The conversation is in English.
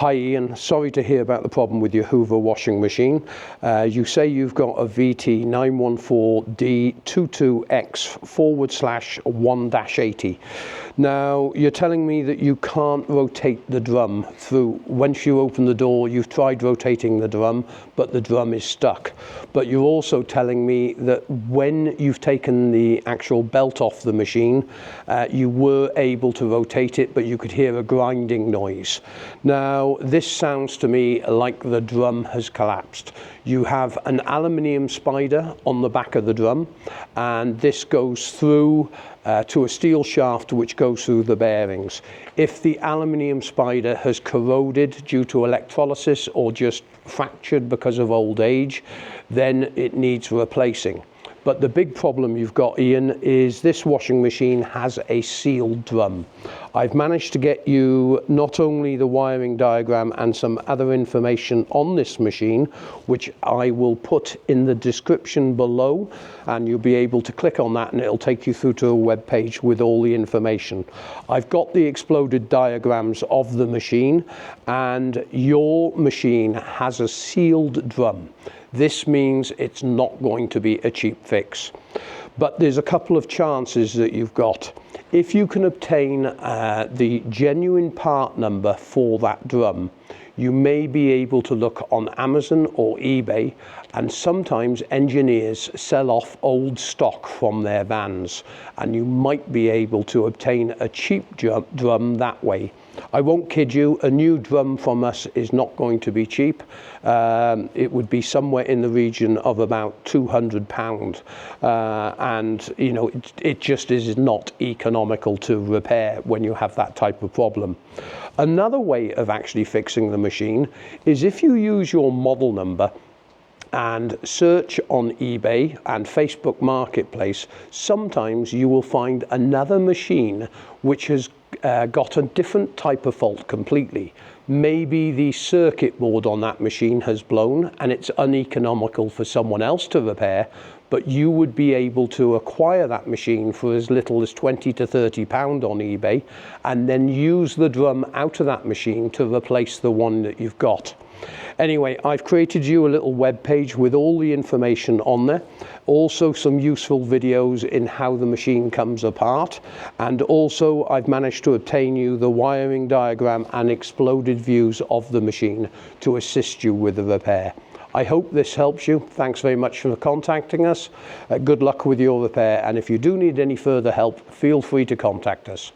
Hi Ian, sorry to hear about the problem with your Hoover washing machine. You say you've got a VT914D22X /1-80. Now you're telling me that you can't rotate the drum through. Once you open the door, you've tried rotating the drum, but the drum is stuck. But you're also telling me that when you've taken the actual belt off the machine, you were able to rotate it, but you could hear a grinding noise. Now, this sounds to me like the drum has collapsed. You have an aluminium spider on the back of the drum, and this goes through to a steel shaft which goes through the bearings. If the aluminium spider has corroded due to electrolysis or just fractured because of old age, then it needs replacing. But the big problem you've got, Ian, is this washing machine has a sealed drum. I've managed to get you not only the wiring diagram and some other information on this machine, which I will put in the description below, and you'll be able to click on that and it'll take you through to a web page with all the information. I've got the exploded diagrams of the machine, and your machine has a sealed drum. This means it's not going to be a cheap fix. But there's a couple of chances that you've got. If you can obtain the genuine part number for that drum, you may be able to look on Amazon or eBay, and sometimes engineers sell off old stock from their vans, and you might be able to obtain a cheap drum that way. I won't kid you, a new drum from us is not going to be cheap. It would be somewhere in the region of about £200, and you know, it just is not economical to repair when you have that type of problem. Another way of actually fixing the machine is if you use your model number and search on eBay and Facebook Marketplace, sometimes you will find another machine which has got a different type of fault completely. Maybe the circuit board on that machine has blown and it's uneconomical for someone else to repair, but you would be able to acquire that machine for as little as £20 to £30 on eBay, and then use the drum out of that machine to replace the one that you've got. Anyway, I've created you a little web page with all the information on there, also some useful videos in how the machine comes apart, and also I've managed to obtain you the wiring diagram and exploded views of the machine to assist you with the repair. I hope this helps you. Thanks very much for contacting us. Good luck with your repair, and if you do need any further help, feel free to contact us.